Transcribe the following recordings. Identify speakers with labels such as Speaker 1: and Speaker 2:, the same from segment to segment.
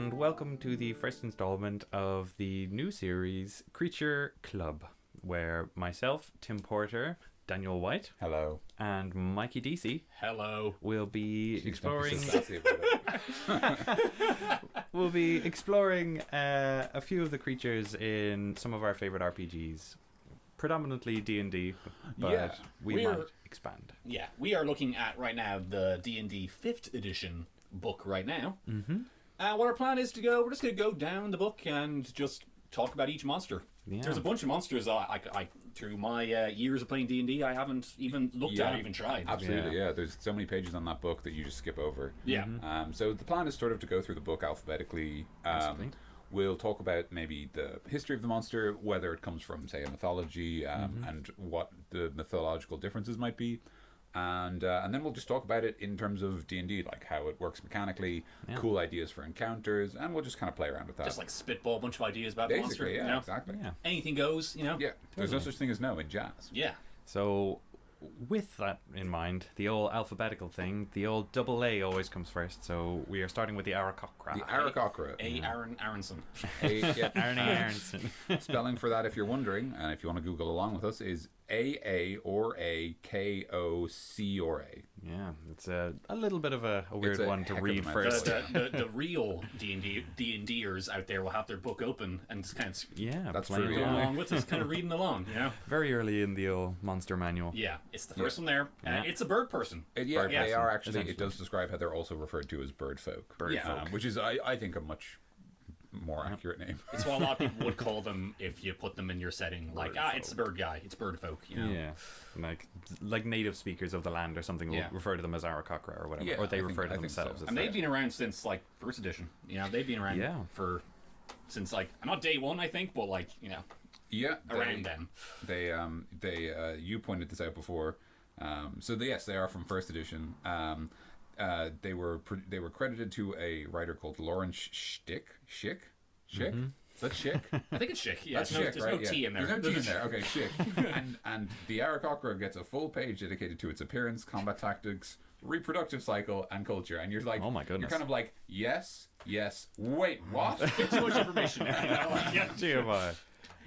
Speaker 1: and welcome to the first installment of the new series Creature Club, where myself, Tim Porter, Daniel White,
Speaker 2: hello,
Speaker 1: and Mikey DC,
Speaker 3: hello,
Speaker 1: will be exploring. A few of the creatures in some of our favorite RPGs, predominantly D&D, but we might expand.
Speaker 3: Yeah, we are looking at right now the D&D 5th edition book right now.
Speaker 1: Mm-hmm.
Speaker 3: What our plan is we're just going to go down the book and just talk about each monster.
Speaker 1: Yeah.
Speaker 3: There's a bunch of monsters I through my years of playing D&D, I haven't even looked at or even tried.
Speaker 2: Absolutely, yeah. There's so many pages on that book that you just skip over.
Speaker 3: Yeah.
Speaker 1: Mm-hmm.
Speaker 2: So the plan is sort of to go through the book alphabetically. We'll talk about maybe the history of the monster, whether it comes from, say, a mythology, and what the mythological differences might be. And then we'll just talk about it in terms of D&D, like how it works mechanically, cool ideas for encounters, and we'll just kind of play around with that.
Speaker 3: Just like spitball a bunch of ideas about
Speaker 2: basically,
Speaker 3: the monster.
Speaker 2: Exactly.
Speaker 1: Yeah.
Speaker 3: Anything goes,
Speaker 2: Yeah, there's no such thing as no in jazz.
Speaker 3: Yeah.
Speaker 1: So, with that in mind, the old alphabetical thing, the old double A always comes first. So we are starting with the Aarakocra.
Speaker 2: The Aarakocra.
Speaker 3: Aaron Aronson.
Speaker 1: Aaron Aronson.
Speaker 2: Spelling for that, if you're wondering, and if you want to Google along with us, is A or A K O C or A.
Speaker 1: Yeah, it's a little bit of a weird one to read
Speaker 2: of
Speaker 1: first.
Speaker 3: The real D&Ders out there will have their book open and just kind of
Speaker 2: that's
Speaker 1: playing
Speaker 2: true,
Speaker 3: going along with us, kind of reading along.
Speaker 1: Very early in the old monster manual.
Speaker 3: Yeah, it's the first one there. It's a bird person.
Speaker 2: They are actually. It does describe how they're also referred to as bird folk. Which is, I think, a much more accurate name.
Speaker 3: It's what a lot of people would call them if you put them in your setting. Like, it's the bird guy. It's bird folk.
Speaker 1: Yeah, like native speakers of the land or something will refer to them as Aarakocra or whatever, or they refer to themselves as.
Speaker 3: And they've been around since like first edition. They've been around since like not day one, I think, but like around then.
Speaker 2: You pointed this out before. They are from first edition. They were credited to a writer called Lawrence Schick. Schick?
Speaker 1: Mm-hmm.
Speaker 2: Is that Schick?
Speaker 3: I think it's Schick. Yeah,
Speaker 2: there's
Speaker 3: no T in there.
Speaker 2: There's no T in there. Okay, Schick. and the Aarakocra gets a full page dedicated to its appearance, combat tactics, reproductive cycle, and culture. And you're like,
Speaker 1: oh my goodness,
Speaker 2: you're kind of like, yes. Wait, what?
Speaker 3: Too much information.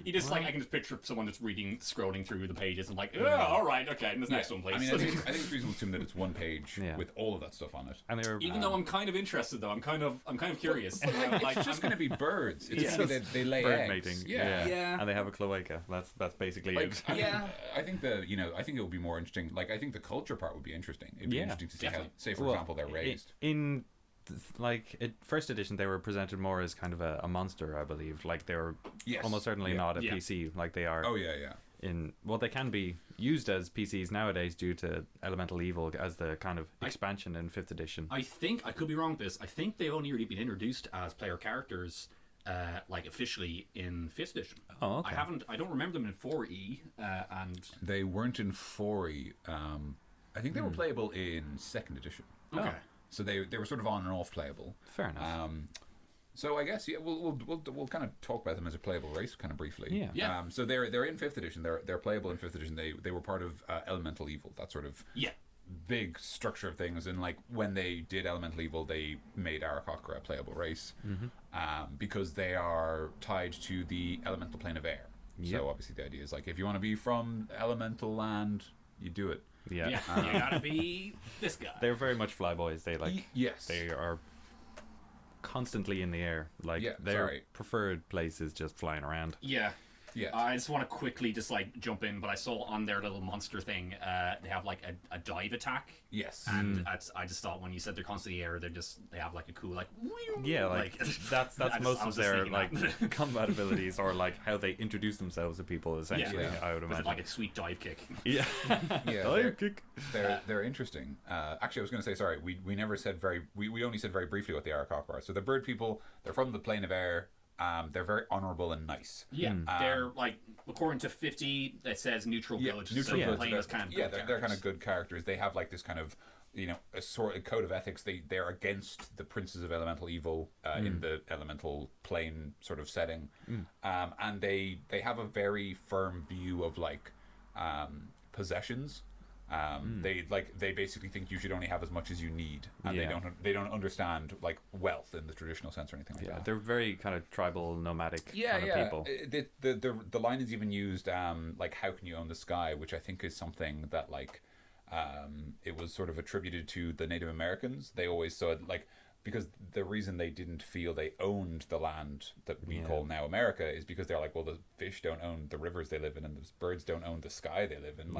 Speaker 3: You just I can just picture someone that's scrolling through the pages and like, all right, okay, and this next one, please.
Speaker 2: I mean, I think it's reasonable to assume that it's one page with all of that stuff on it.
Speaker 1: And
Speaker 3: even though I'm kind of interested, though, I'm kind of curious.
Speaker 2: It's just going to to be birds. It's they lay
Speaker 1: bird
Speaker 2: eggs.
Speaker 1: Mating. Yeah, and they have a cloaca. That's basically it.
Speaker 2: I think I think it would be more interesting. Like, I think the culture part would be interesting. It'd be interesting to see how, say, for example, they're raised.
Speaker 1: First edition, they were presented more as kind of a monster, I believe. Like, they were almost certainly not a PC, like they are.
Speaker 2: Oh yeah.
Speaker 1: They can be used as PCs nowadays due to Elemental Evil as the kind of expansion in 5th edition.
Speaker 3: I think I could be wrong with this. I think they've only really been introduced as player characters, officially in 5th edition.
Speaker 1: Oh, okay.
Speaker 3: I don't remember them in 4E, and
Speaker 2: they weren't in 4E. I think they were playable in 2nd edition.
Speaker 3: Okay.
Speaker 2: So they were sort of on and off playable.
Speaker 1: Fair enough.
Speaker 2: So I guess we'll kind of talk about them as a playable race kind of briefly.
Speaker 3: Yeah.
Speaker 2: So they're in 5th edition. They're playable in 5th edition. They were part of Elemental Evil. That sort of big structure of things. And like when they did Elemental Evil, they made Aarakocra a playable race because they are tied to the elemental plane of air. Yep. So obviously the idea is like if you want to be from elemental land, you do it.
Speaker 3: Yeah. You gotta be this guy.
Speaker 1: They're very much flyboys. They are constantly in the air. Their preferred place is just flying around.
Speaker 3: Yeah.
Speaker 2: Yeah.
Speaker 3: I just want to quickly jump in, but I saw on their little monster thing, they have like a dive attack.
Speaker 2: Yes.
Speaker 3: And I just thought when you said they're constantly in the air, they have like a cool that's
Speaker 1: most of their combat abilities, or like how they introduce themselves to people. Essentially, I would imagine
Speaker 3: like a sweet dive kick.
Speaker 1: Dive kick.
Speaker 2: They're interesting. Actually, I was going to say sorry. We never said we only said very briefly what the Aarakocra are. So they're bird people. They're from the plane of air. They're very honourable and nice.
Speaker 3: Yeah, they're like according to 50, it says neutral good.
Speaker 2: Neutral good.
Speaker 3: As kind of good
Speaker 2: they're kind of good characters. They have like this kind of a sort of code of ethics. They're against the princes of elemental evil in the elemental plane sort of setting, and they have a very firm view of like possessions. They basically think you should only have as much as you need, and they don't understand like wealth in the traditional sense or anything like that.
Speaker 1: They're very kind of tribal, nomadic kind of people.
Speaker 2: The line is even used like how can you own the sky, which I think is something that like it was sort of attributed to the Native Americans. They always saw it like, because the reason they didn't feel they owned the land that we call now America is because they're like, well, the fish don't own the rivers they live in, and the birds don't own the sky they live in.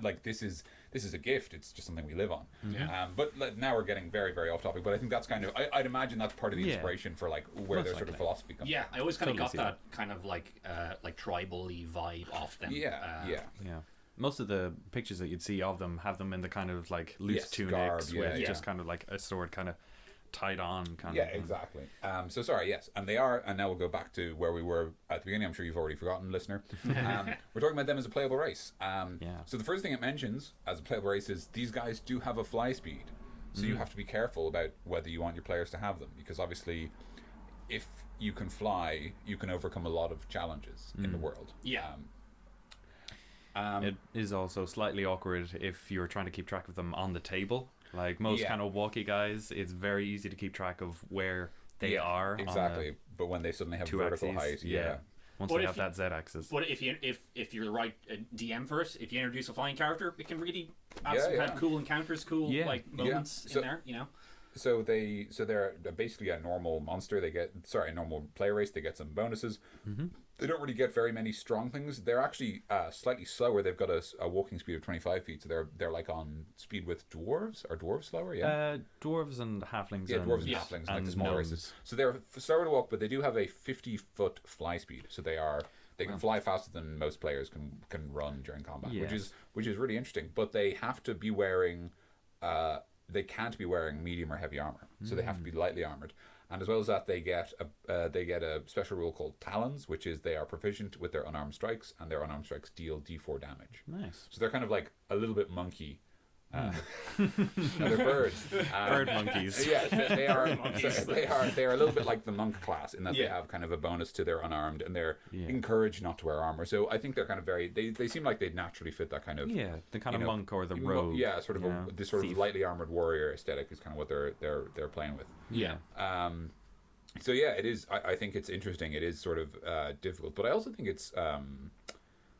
Speaker 2: Like, this is a gift. It's just something we live on. But now we're getting very, very off topic. But I think that's kind of, I'd imagine that's part of the inspiration for like where their sort of philosophy comes.
Speaker 3: Yeah, I always kind of got that kind of like tribal-y vibe off them.
Speaker 2: Yeah.
Speaker 1: Most of the pictures that you'd see of them have them in the kind of like loose tunics with just kind of like a sword kind of tied on kind of.
Speaker 2: Exactly. So sorry, yes, and they are, and now we'll go back to where we were at the beginning. I'm sure you've already forgotten, listener. We're talking about them as a playable race. So the first thing it mentions as a playable race is these guys do have a fly speed, so you have to be careful about whether you want your players to have them, because obviously if you can fly, you can overcome a lot of challenges in the world.
Speaker 1: It is also slightly awkward if you're trying to keep track of them on the table. Like most kind of walkie guys, it's very easy to keep track of where they are.
Speaker 2: Exactly. But when they suddenly have vertical height,
Speaker 1: once they have that Z-axis.
Speaker 3: But if you're the right DM for it, if you introduce a flying character, it can really have some kind of cool encounters, like moments in there, you know.
Speaker 2: So they're basically a normal monster. They get a normal player race. They get some bonuses. They don't really get very many strong things. They're actually slightly slower. They've got a walking speed of 25 feet. So they're like on speed with dwarves. Are dwarves slower? Yeah.
Speaker 1: Dwarves and halflings.
Speaker 2: Yeah, dwarves and halflings, like the smaller races. So they're slower to walk, but they do have a 50-foot fly speed. So they can fly faster than most players can run during combat, which is really interesting. But they have to be wearing. They can't be wearing medium or heavy armor, so they have to be lightly armored. And as well as that, they get a special rule called talons, which is they are proficient with their unarmed strikes, and their unarmed strikes deal D4 damage.
Speaker 1: Nice.
Speaker 2: So they're kind of like a little bit monkey. They're birds.
Speaker 1: Bird monkeys.
Speaker 2: Yeah, they are. They are a little bit like the monk class in that they have kind of a bonus to their unarmed, and they're encouraged not to wear armor. So I think they're kind of they seem like they'd naturally fit that kind of
Speaker 1: the kind of monk or the rogue.
Speaker 2: Yeah, sort of this sort of lightly armored warrior aesthetic is kind of what they're playing with.
Speaker 1: Yeah.
Speaker 2: So yeah, it is. I think it's interesting. It is sort of difficult, but I also think it's.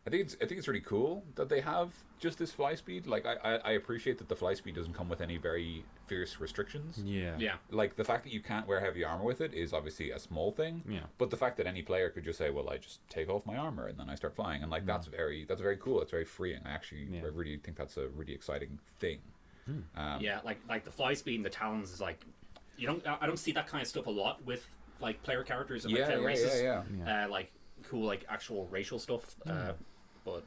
Speaker 2: I think it's really cool that they have just this fly speed. Like I appreciate that the fly speed doesn't come with any very fierce restrictions.
Speaker 3: Yeah.
Speaker 2: Like the fact that you can't wear heavy armor with it is obviously a small thing.
Speaker 1: Yeah.
Speaker 2: But the fact that any player could just say, well, I just take off my armor and then I start flying, and like that's very cool. It's very freeing. I really think that's a really exciting thing.
Speaker 3: Like the fly speed and the talons is like, I don't see that kind of stuff a lot with like player characters and player races. Like cool like actual racial stuff. But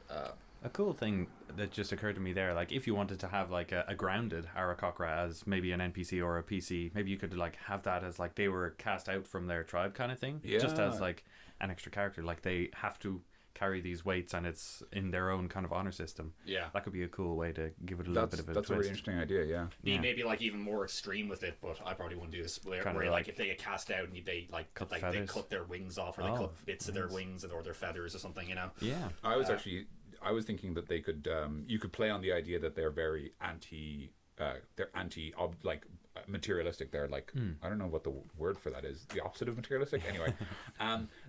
Speaker 1: a cool thing that just occurred to me there, like if you wanted to have like a grounded Aarakocra as maybe an NPC or a PC, maybe you could like have that as like they were cast out from their tribe kind of thing, just as like an extra character. Like they have to carry these weights and it's in their own kind of honor system. That could be a cool way to give it a little bit of a twist.
Speaker 2: That's a really interesting idea.
Speaker 3: Maybe like even more extreme with it, but I probably wouldn't do this where like if they get cast out and they like they cut their wings off, or they cut bits of their wings or their feathers or something,
Speaker 2: I was thinking that they could you could play on the idea that they're very materialistic. They're like I don't know what the word for that is, the opposite of materialistic. Anyway,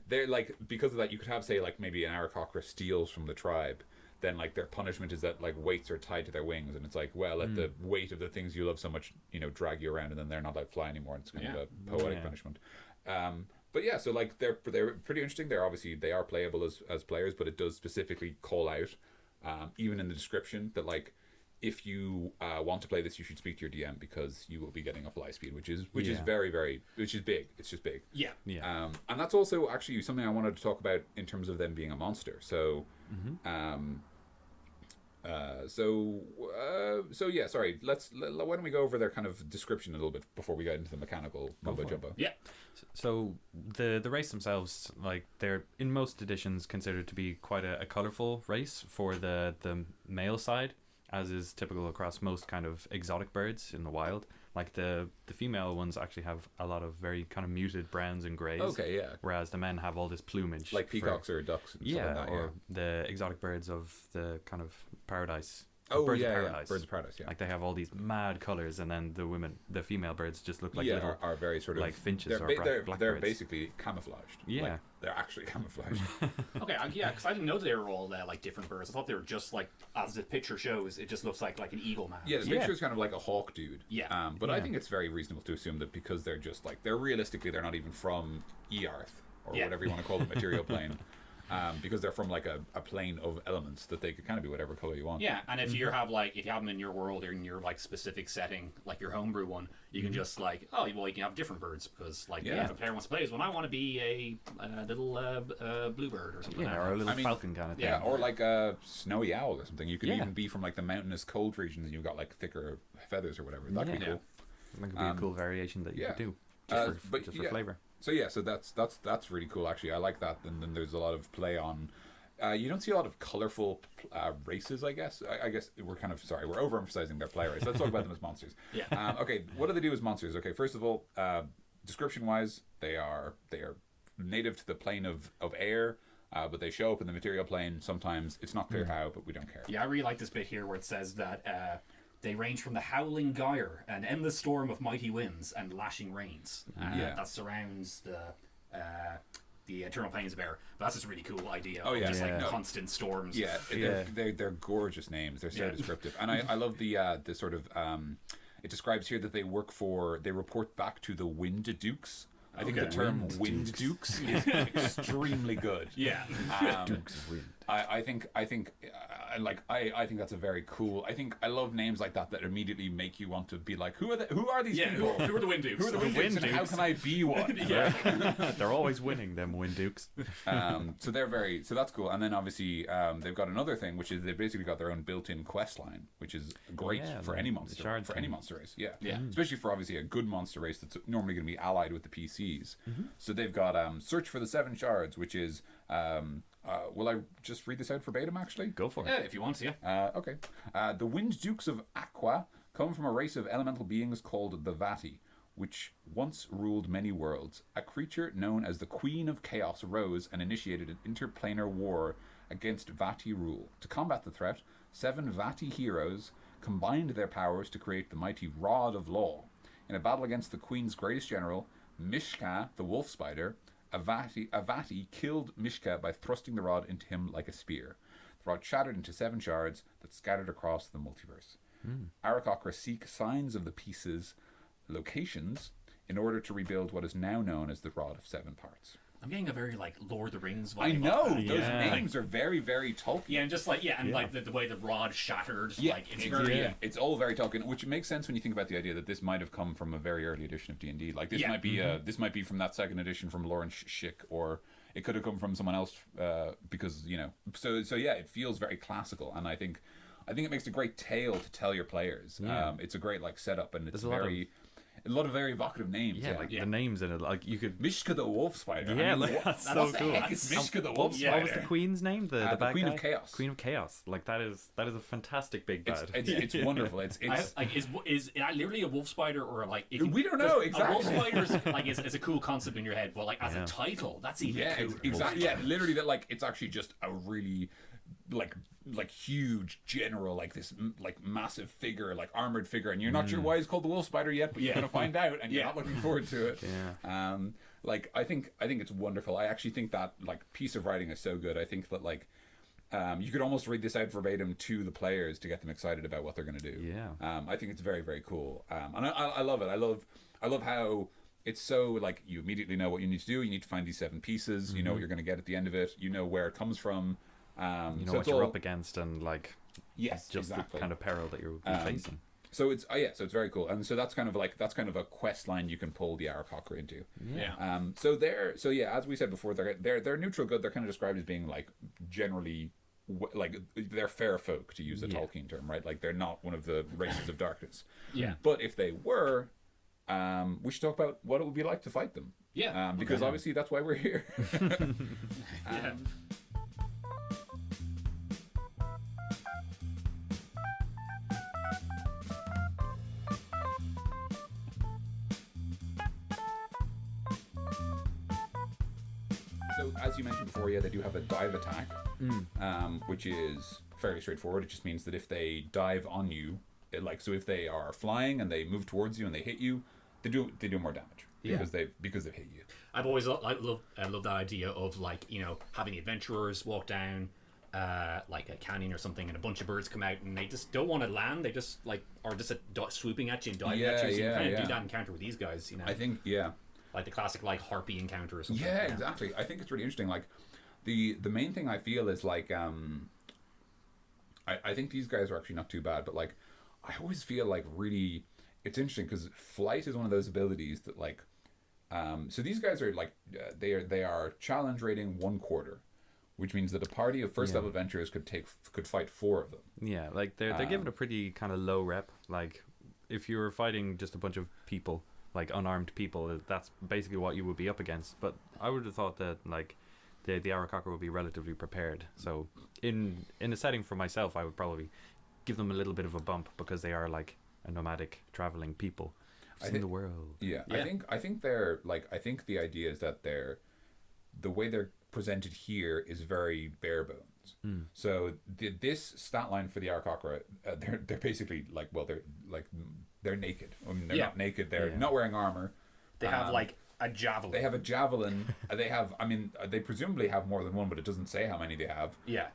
Speaker 2: they're like, because of that you could have, say, like maybe an Aarakocra steals from the tribe, then like their punishment is that like weights are tied to their wings, and it's like, well, let the weight of the things you love so much drag you around, and then they're not like fly anymore. It's kind of a poetic punishment. But yeah, so like they're pretty interesting. They are playable as players, but it does specifically call out even in the description that like if you want to play this, you should speak to your DM because you will be getting a fly speed, which is very, very, which is big. It's just big. And that's also actually something I wanted to talk about in terms of them being a monster. So yeah, sorry. Why don't we go over their kind of description a little bit before we get into the mechanical mumbo jumbo?
Speaker 3: Yeah.
Speaker 1: So the race themselves, like they're in most editions considered to be quite a colorful race for the male side, as is typical across most kind of exotic birds in the wild. Like the female ones actually have a lot of very kind of muted browns and greys.
Speaker 2: Okay, yeah.
Speaker 1: Whereas the men have all this plumage.
Speaker 2: Like peacocks or ducks. And stuff like that,
Speaker 1: or the exotic birds of the kind of paradise Birds of Paradise.
Speaker 2: Birds of Paradise. Yeah,
Speaker 1: like they have all these mad colors, and then the female birds just look like little
Speaker 2: are very sort of
Speaker 1: like finches or blackbirds.
Speaker 2: They're basically camouflaged.
Speaker 1: Yeah,
Speaker 2: like, they're actually camouflaged.
Speaker 3: Okay, yeah, because I didn't know they were all like different birds. I thought they were just like, as the picture shows, it just looks like an eagle man.
Speaker 2: Yeah, the picture is kind of like a hawk dude.
Speaker 3: Yeah,
Speaker 2: but I think it's very reasonable to assume that because they're just like they're not even from Earth or whatever you want to call the material plane. Because they're from like a plane of elements that they could kind of be whatever color you want.
Speaker 3: Yeah, and if you have if you have them in your world or in your like specific setting, like your homebrew one, you can just you can have different birds because if a player wants to play this one, I want to be a little bluebird or something.
Speaker 1: Yeah, or a little falcon kind of thing.
Speaker 2: Yeah, or like a snowy owl or something. You could even be from like the mountainous cold regions and you've got like thicker feathers or whatever. That'd be cool.
Speaker 1: That could be a cool variation that you could do just for flavor.
Speaker 2: So so that's really cool actually. I like that. And then there's a lot of play on. You don't see a lot of colorful races, I guess. I guess we're kind of we're overemphasizing their play race. Let's talk about them as monsters.
Speaker 3: Yeah.
Speaker 2: Okay, what do they do as monsters? Okay, first of all, description-wise, they are native to the plane of air. But they show up in the material plane. Sometimes it's not clear how, but we don't care.
Speaker 3: Yeah, I really like this bit here where it says that they range from the howling gyre, an endless storm of mighty winds and lashing rains that surrounds the eternal plains of air. But that's just a really cool idea.
Speaker 2: Oh yeah,
Speaker 3: just constant storms.
Speaker 2: Yeah, they're gorgeous names. They're so descriptive, and I love the sort of it describes here that they report back to the Wind Dukes. I think the term Wind Dukes is extremely good.
Speaker 3: Yeah.
Speaker 1: Dukes of Wind.
Speaker 2: I think that's a very cool. I love names like that immediately make you want to be like, who are these people?
Speaker 3: Who are the Wind Dukes?
Speaker 2: Who are the Wind Dukes? And how can I be one?
Speaker 1: They're always winning, them Wind Dukes.
Speaker 2: So that's cool. And then obviously they've got another thing, which is they've basically got their own built-in quest line, which is great for any monster race. Yeah. Especially for obviously a good monster race that's normally going to be allied with the PCs. So they've got search for the 7 shards, which is will I just read this out verbatim, actually?
Speaker 1: Go for it.
Speaker 3: Yeah, if you want to, yeah.
Speaker 2: Okay. The Wind Dukes of Aqua come from a race of elemental beings called the Vati, which once ruled many worlds. A creature known as the Queen of Chaos rose and initiated an interplanar war against Vati rule. To combat the threat, 7 Vati heroes combined their powers to create the mighty Rod of Law. In a battle against the Queen's greatest general, Mishka, the wolf spider, Avati killed Mishka by thrusting the rod into him like a spear. The rod shattered into 7 shards that scattered across the multiverse. Aarakocra seek signs of the pieces' locations in order to rebuild what is now known as the Rod of 7 Parts.
Speaker 3: I'm getting a very Lord of the Rings vibe.
Speaker 2: I know those names are very, very Tolkien.
Speaker 3: Yeah, and just the way the rod shattered.
Speaker 2: It's all very Tolkien, which makes sense when you think about the idea that this might have come from a very early edition of D&D. Like this might be this might be from that second edition from Lawrence Schick, or it could have come from someone else because So it feels very classical, and I think it makes a great tale to tell your players. It's a great setup, and it's a lot of very evocative names.
Speaker 1: The names in it, you could
Speaker 2: Mishka the wolf spider.
Speaker 1: Yeah, that's so cool.
Speaker 2: It's Mishka the wolf spider.
Speaker 1: What was the queen's name? The bad
Speaker 2: Queen
Speaker 1: guy?
Speaker 2: of Chaos.
Speaker 1: Queen of Chaos. That is a fantastic big bad.
Speaker 2: It's wonderful. It's
Speaker 3: is it literally a wolf spider or
Speaker 2: we don't know exactly.
Speaker 3: A wolf spider is a cool concept in your head, but as a title, that's even cooler.
Speaker 2: Exactly. Yeah, literally that it's actually just a really huge general, this massive figure, armored figure, and you're not sure why it's called the wolf spider yet, but you're gonna find out, and you're not looking forward to it. I think it's wonderful. I actually think that piece of writing is so good. I think that you could almost read this out verbatim to the players to get them excited about what they're gonna do. I think it's very, very cool, and I love it. I love how it's so you immediately know what you need to do. You need to find these 7 pieces. You know what you're gonna get at the end of it. You know where it comes from.
Speaker 1: You know what you're up against, and
Speaker 2: exactly.
Speaker 1: the kind of peril that you're facing.
Speaker 2: So it's it's very cool, and so that's kind of a quest line you can pull the Aarakocra into. As we said before, they're neutral good. They're kind of described as being generally they're fair folk, to use a Tolkien term, right? They're not one of the races of darkness. But if they were, we should talk about what it would be like to fight them. Because obviously that's why we're here. so as you mentioned before, they do have a dive attack, which is fairly straightforward. It just means that if they dive on you, so if they are flying and they move towards you and they hit you, they do more damage because they've hit you.
Speaker 3: I've always loved that idea of having the adventurers walk down like a canyon or something, and a bunch of birds come out and they just don't want to land. They just are just swooping at you and diving at you. So you kind of do that encounter with these guys.
Speaker 2: I think
Speaker 3: like the classic harpy encounter or something.
Speaker 2: Yeah, exactly. I think it's really interesting. Like the main thing I feel is I think these guys are actually not too bad, but I always feel really it's interesting because flight is one of those abilities that so these guys are they are challenge rating 1/4, which means that a party of first level adventurers could fight 4 of them.
Speaker 1: Yeah, they're given a pretty kind of low rep. If you were fighting just a bunch of people, unarmed people, that's basically what you would be up against. But I would have thought that the Aarakocra would be relatively prepared. So in a setting for myself, I would probably give them a little bit of a bump because they are a nomadic traveling people in the world.
Speaker 2: Yeah, I think they're I think the idea is that the way they're presented here is very bare bones. So this stat line for the Aarakocra, they're basically they're naked. I mean, they're not naked. They're not wearing armor.
Speaker 3: They have a javelin.
Speaker 2: They have a javelin. They presumably have more than one, but it doesn't say how many they have.
Speaker 3: Yeah.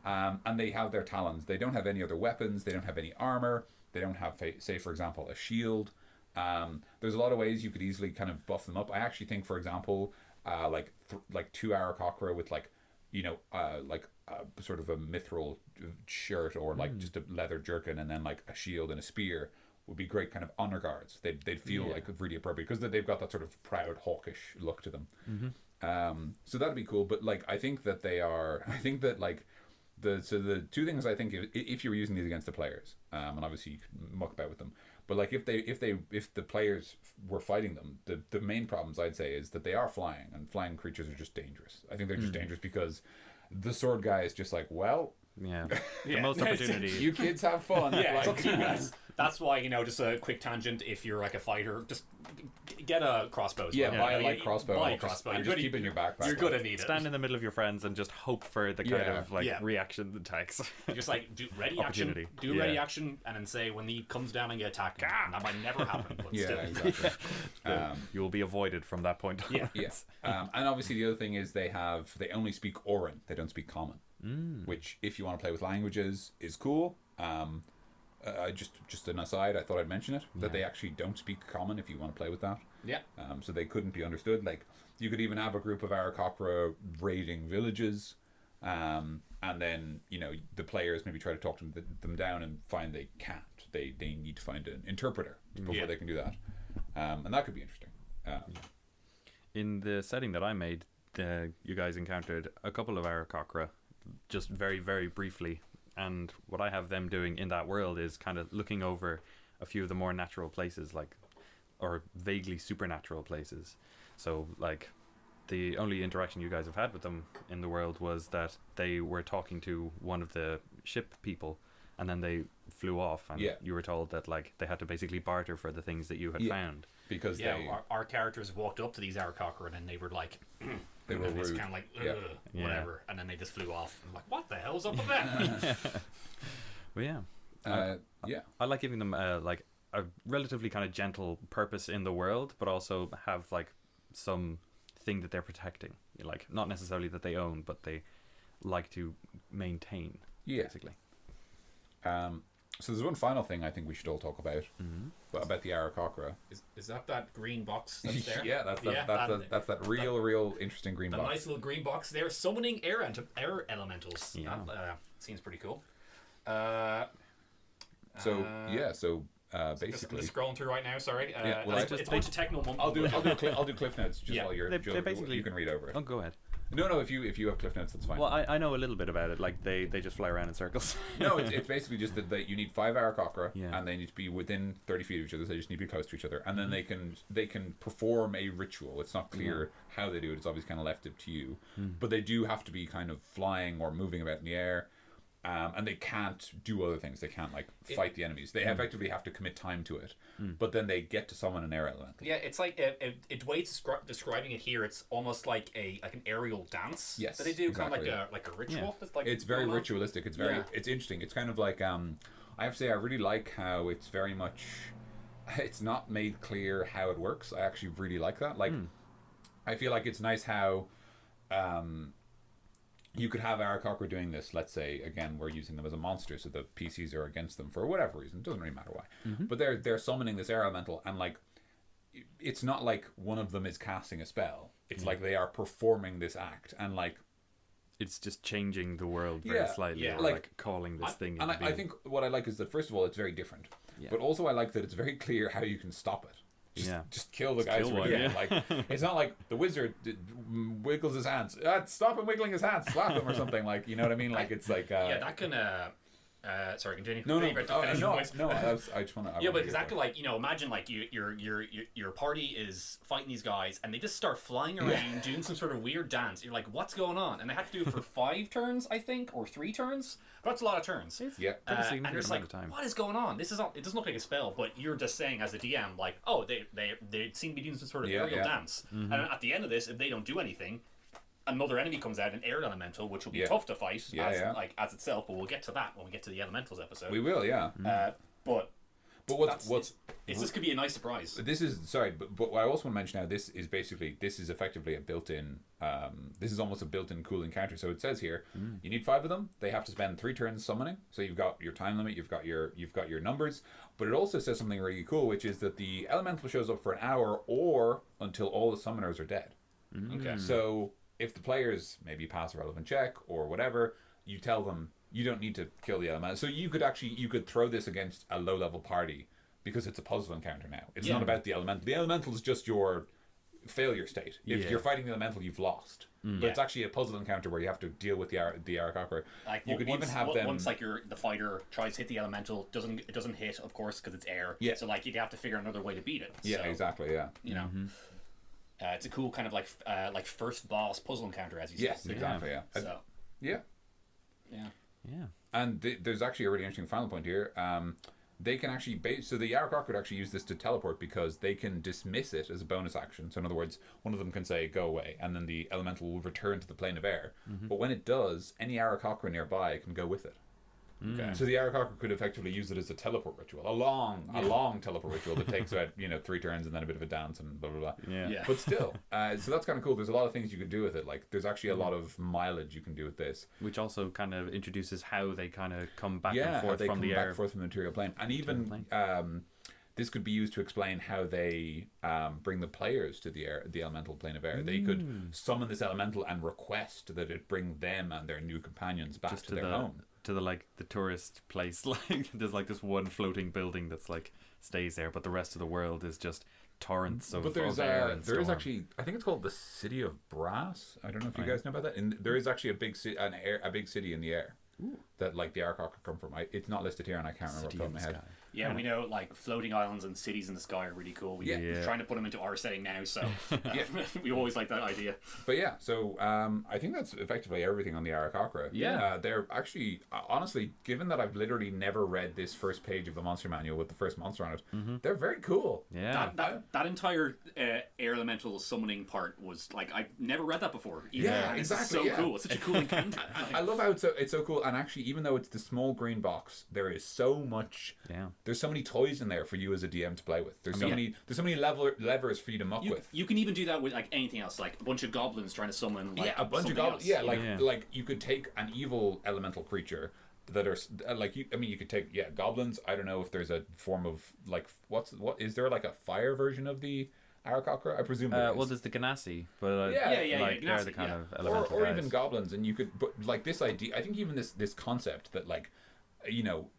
Speaker 2: And they have their talons. They don't have any other weapons. They don't have any armor. They don't have, say, for example, a shield. There's a lot of ways you could easily kind of buff them up. I actually think, for example, 2 Aarakocra with sort of a mithril shirt or just a leather jerkin and then a shield and a spear would be great kind of honor guards. They'd feel really appropriate because they've got that sort of proud hawkish look to them. So that'd be cool. But I think that the 2 things I think if you were using these against the players, and obviously you could muck about with them, but if the players were fighting them, the main problems I'd say is that they are flying, and flying creatures are just dangerous. I think they're just dangerous because the sword guy is just the
Speaker 1: most opportunity.
Speaker 2: You kids have fun.
Speaker 3: That's why just a quick tangent. If you're a fighter, just get a crossbow.
Speaker 2: Buy a light crossbow.
Speaker 3: Buy a crossbow.
Speaker 2: Just keep it in your backpack.
Speaker 3: You're gonna need it.
Speaker 1: Stand in the middle of your friends and just hope for the kind of reaction attacks.
Speaker 3: Just do ready action. Do ready action, and then say when he comes down and get attacked. And that might never happen. But still.
Speaker 2: Exactly.
Speaker 1: You will be avoided from that point.
Speaker 2: Yes. And obviously the other thing is they only speak Orin. They don't speak Common. Which, if you want to play with languages, is cool. Just an aside, I thought I'd mention it, that they actually don't speak Common if you want to play with that.
Speaker 3: Yeah.
Speaker 2: So they couldn't be understood. You could even have a group of Aarakocra raiding villages, and then the players maybe try to talk them down and find they can't. They need to find an interpreter before they can do that, and that could be interesting.
Speaker 1: In the setting that I made, you guys encountered a couple of Aarakocra, just very, very briefly. And what I have them doing in that world is kind of looking over a few of the more natural places, or vaguely supernatural places. So, the only interaction you guys have had with them in the world was that they were talking to one of the ship people, and then they flew off, and you were told that they had to basically barter for the things that you had found.
Speaker 2: Because
Speaker 3: our characters walked up to these Aarakocra and they were
Speaker 2: they were rude.
Speaker 3: Kind of whatever, and then they just flew off. I'm what the hell's up with that?
Speaker 1: Well, I like giving them a relatively kind of gentle purpose in the world, but also have some thing that they're protecting. Not necessarily that they own, but they like to maintain. Basically.
Speaker 2: So there's one final thing I think we should all talk about about the Aarakocra.
Speaker 3: Is that green box that's there?
Speaker 2: That's that real interesting green box.
Speaker 3: The nice little green box there, summoning air elementals. Yeah. Seems pretty cool.
Speaker 2: Basically,
Speaker 3: just scrolling through right now. Sorry.
Speaker 2: It's
Speaker 3: a bunch of techno.
Speaker 2: I'll do cliff notes just while you're.
Speaker 1: They basically,
Speaker 2: you can read over it.
Speaker 1: Oh, go ahead.
Speaker 2: No. If you have cliff notes, that's fine.
Speaker 1: Well, I know a little bit about it. They just fly around in circles.
Speaker 2: No, it's basically just that you need 5 Aarakocra, and they need to be within 30 feet of each other. So they just need to be close to each other, and then they can perform a ritual. It's not clear how they do it. It's obviously kind of left up to you, but they do have to be kind of flying or moving about in the air. And they can't do other things. They can't like fight the enemies. They effectively have to commit time to it. But then they get to summon an air elemental.
Speaker 3: Yeah, it's like the way it's describing it here. It's almost like an aerial dance.
Speaker 2: Yes,
Speaker 3: that they do,
Speaker 2: exactly,
Speaker 3: kind of like a ritual.
Speaker 1: Yeah.
Speaker 3: That's like
Speaker 2: It's very ritualistic. It's very it's interesting. It's kind of like I have to say I really like how it's very much. It's not made clear how it works. I actually really like that. Like, I feel like it's nice how. You could have Aarakocra doing this, let's say, again, we're using them as a monster, so the PCs are against them for whatever reason. It doesn't really matter why. But they're summoning this air elemental, and, like, it's not like one of them is casting a spell. It's like they are performing this act, and, like...
Speaker 1: It's just changing the world very slightly, or, like, calling this thing into being.
Speaker 2: I think what I like is that, first of all, it's very different. Yeah. But also I like that it's very clear how you can stop it. Just kill the guys. Like, it's not like the wizard wiggles his hands. Stop him wiggling his hands. Slap him or something. Like, you know what I mean? Like, it's like that
Speaker 3: can. Sorry, continue.
Speaker 2: No. I just want to.
Speaker 3: Yeah, but because that could, like, imagine like your party is fighting these guys and they just start flying around doing some sort of weird dance. You're like, what's going on? And they have to do it for 5 turns, I think, or 3 turns. But that's a lot of turns.
Speaker 2: Yeah.
Speaker 3: And it's like, what is going on? This is not. It doesn't look like a spell, but you're just saying as a DM, like, oh, they seem to be doing some sort of aerial dance. And at the end of this, if they don't do anything, another enemy comes out, an air elemental, which will be tough to fight as itself, but we'll get to that when we get to the elementals episode.
Speaker 2: We will,
Speaker 3: but
Speaker 2: what's
Speaker 3: this could be a nice surprise.
Speaker 2: This is but what I also want to mention now, this is effectively a built-in this is almost a built-in cool encounter. So it says here you need 5 of them. They have to spend 3 turns summoning. So you've got your time limit, you've got your numbers, but it also says something really cool, which is that the elemental shows up for an hour or until all the summoners are dead.
Speaker 3: Okay.
Speaker 2: So if the players maybe pass a relevant check or whatever, you tell them you don't need to kill the elemental. So you could throw this against a low-level party because it's a puzzle encounter now. It's not about the elemental. The elemental is just your failure state. If you're fighting the elemental, you've lost. But it's actually a puzzle encounter where you have to deal with the Aarakocra.
Speaker 3: Like,
Speaker 2: you could even have them
Speaker 3: once, like, the fighter tries to hit the elemental, it doesn't hit, of course, because it's air.
Speaker 2: Yeah.
Speaker 3: So, like, you'd have to figure another way to beat it.
Speaker 2: Yeah,
Speaker 3: so,
Speaker 2: exactly. Yeah.
Speaker 3: You know. It's a cool kind of like first boss puzzle encounter, as you said.
Speaker 2: Yes, exactly. Yeah.
Speaker 3: So.
Speaker 2: Yeah. And there's actually a really interesting final point here. They can actually so the Aarakocra could actually use this to teleport because they can dismiss it as a bonus action. So in other words, one of them can say go away, and then the elemental will return to the plane of air. But when it does, any Aarakocra nearby can go with it. Okay. So the Aarakocra could effectively use it as a teleport ritual, a long teleport ritual that takes about 3 turns and then a bit of a dance and blah blah blah.
Speaker 1: Yeah.
Speaker 2: But still, so that's kind of cool. There's a lot of things you could do with it. Like there's actually a lot of mileage you can do with this,
Speaker 1: which also kind of introduces how they kind of come back and forth from the air,
Speaker 2: back and forth from the material plane, and even this could be used to explain how they bring the players to the elemental plane of air. They could summon this elemental and request that it bring them and their new companions back to their home.
Speaker 1: To the tourist place. Like there's like this one floating building that's like stays there, but the rest of the world is just torrents of air and
Speaker 2: there is actually, I think it's called the City of Brass. I don't know if you guys know about that. And there is actually a big city in the air that like the Aarakocra come from. It's not listed here, and I can't remember off the top of my head.
Speaker 3: Yeah, we know like floating islands and cities in the sky are really cool. We're trying to put them into our setting now, so we always like that idea.
Speaker 2: But yeah, so I think that's effectively everything on the Aarakocra. They're actually, honestly, given that I've literally never read this first page of the monster manual with the first monster on it, they're very cool.
Speaker 1: Yeah,
Speaker 3: that entire air elemental summoning part was like, I've never read that before.
Speaker 2: Yeah, exactly.
Speaker 3: It's so cool. It's such a cool encounter.
Speaker 2: I love how it's so cool, and actually, even though it's the small green box, there is so much.
Speaker 1: Yeah.
Speaker 2: There's so many toys in there for you as a DM to play with. There's so many levers for you to muck with.
Speaker 3: You can even do that with like anything else, like a bunch of goblins trying to summon. Like,
Speaker 2: a bunch of goblins. Yeah, like you could take an evil elemental creature that are like you. I mean, you could take goblins. I don't know if there's a form of like what is there like a fire version of the Aarakocra? I presume there is.
Speaker 1: Well, there's the Ganassi, but
Speaker 3: Ganassi,
Speaker 1: they're the kind of elemental
Speaker 2: or
Speaker 1: guys.
Speaker 2: even goblins, and you could. But like this idea, I think even this concept that like,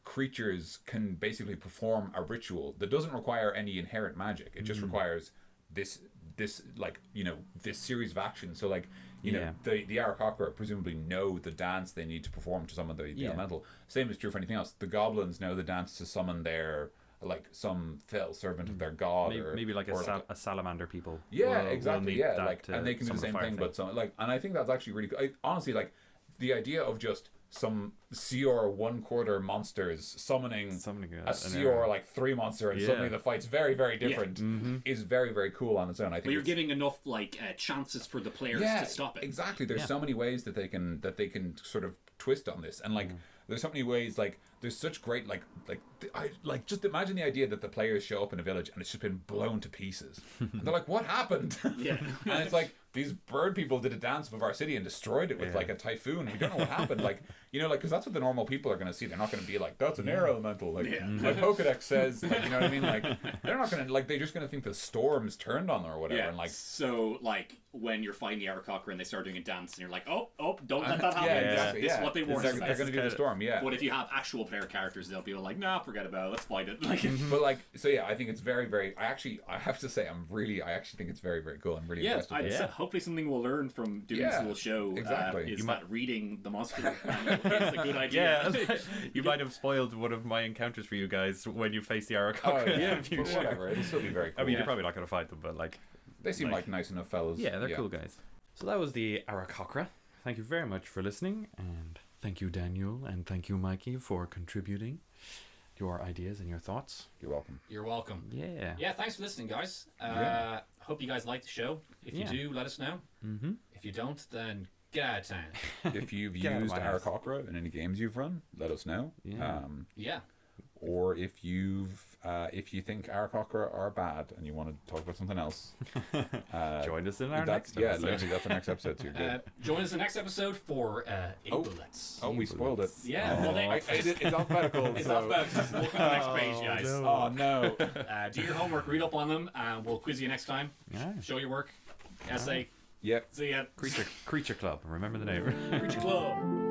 Speaker 2: creatures can basically perform a ritual that doesn't require any inherent magic. It just requires this like this series of actions. So like the Aarakocra presumably know the dance they need to perform to summon the elemental. Same is true for anything else. The goblins know the dance to summon their like some fell servant of their god,
Speaker 1: maybe like a salamander people.
Speaker 2: Yeah, exactly. Yeah, like and they can do the same thing, but and I think that's actually really cool. Honestly, like the idea of just some CR 1/4 monsters summoning a CR
Speaker 1: arrow.
Speaker 2: like 3 monster, and suddenly the fight's very, very different. Is very, very cool on its own. I think
Speaker 3: but you're giving enough like chances for the players to stop it.
Speaker 2: Exactly. There's so many ways that they can sort of twist on this, and like there's so many ways, like there's such great I just imagine the idea that the players show up in a village and it's just been blown to pieces, and they're like, what happened?
Speaker 3: Yeah.
Speaker 2: And it's like, these bird people did a dance above our city and destroyed it with like a typhoon. We don't know what happened. Like, you know, like, because that's what the normal people are going to see. They're not going to be like, that's an air elemental. Like, my Pokedex says, like, you know what I mean? Like, they're not going to, like, they're just going to think the storm's turned on them or whatever.
Speaker 3: Yeah.
Speaker 2: And like,
Speaker 3: so like when you're fighting the Aarakocra and they start doing a dance and you're like, oh, don't let that happen.
Speaker 2: yeah, exactly.
Speaker 3: This is what they warned us about.
Speaker 2: They're going to do the storm,
Speaker 3: But if you have actual player characters, they'll be like, nah, forget about it. Let's fight it. Like,
Speaker 2: but like, so yeah, I think it's very, very. I have to say, I actually think it's very, very cool. I'm really impressed with it.
Speaker 3: Hopefully something we'll learn from doing this little show.
Speaker 2: Exactly.
Speaker 3: Is that reading the monster manual is a good idea.
Speaker 1: Yeah, you might have spoiled one of my encounters for you guys when you face the Aarakocra in the future.
Speaker 2: Whatever. It'll still be very cool.
Speaker 1: I mean, you're probably not going to fight them, but like,
Speaker 2: they seem like nice enough fellows.
Speaker 1: Yeah, they're cool guys. So that was the Aarakocra. Thank you very much for listening, and thank you, Daniel, and thank you, Mikey, for contributing your ideas and your thoughts.
Speaker 2: You're welcome.
Speaker 3: You're welcome.
Speaker 1: Yeah.
Speaker 3: Yeah, thanks for listening, guys. Hope you guys like the show. If you do, let us know. If you don't, then get out of town.
Speaker 2: If you've used Aarakocra in any games you've run, let us know.
Speaker 3: Yeah.
Speaker 2: Or if you think Aarakocra are bad and you want to talk about something else,
Speaker 1: join us in our next episode.
Speaker 2: Yeah, literally, that's the next episode. So you're good.
Speaker 3: Join us in the next episode for Bullets.
Speaker 2: Oh, we spoiled it.
Speaker 3: Yeah, well,
Speaker 2: it's alphabetical.
Speaker 3: It's alphabetical. Just look at the next page, guys.
Speaker 1: No.
Speaker 2: Oh no!
Speaker 3: Do your homework, read up on them, and we'll quiz you next time.
Speaker 1: Yeah.
Speaker 3: Show your work, essay.
Speaker 2: Yep.
Speaker 3: See ya.
Speaker 1: Creature Club. Remember the name.
Speaker 3: Creature Club.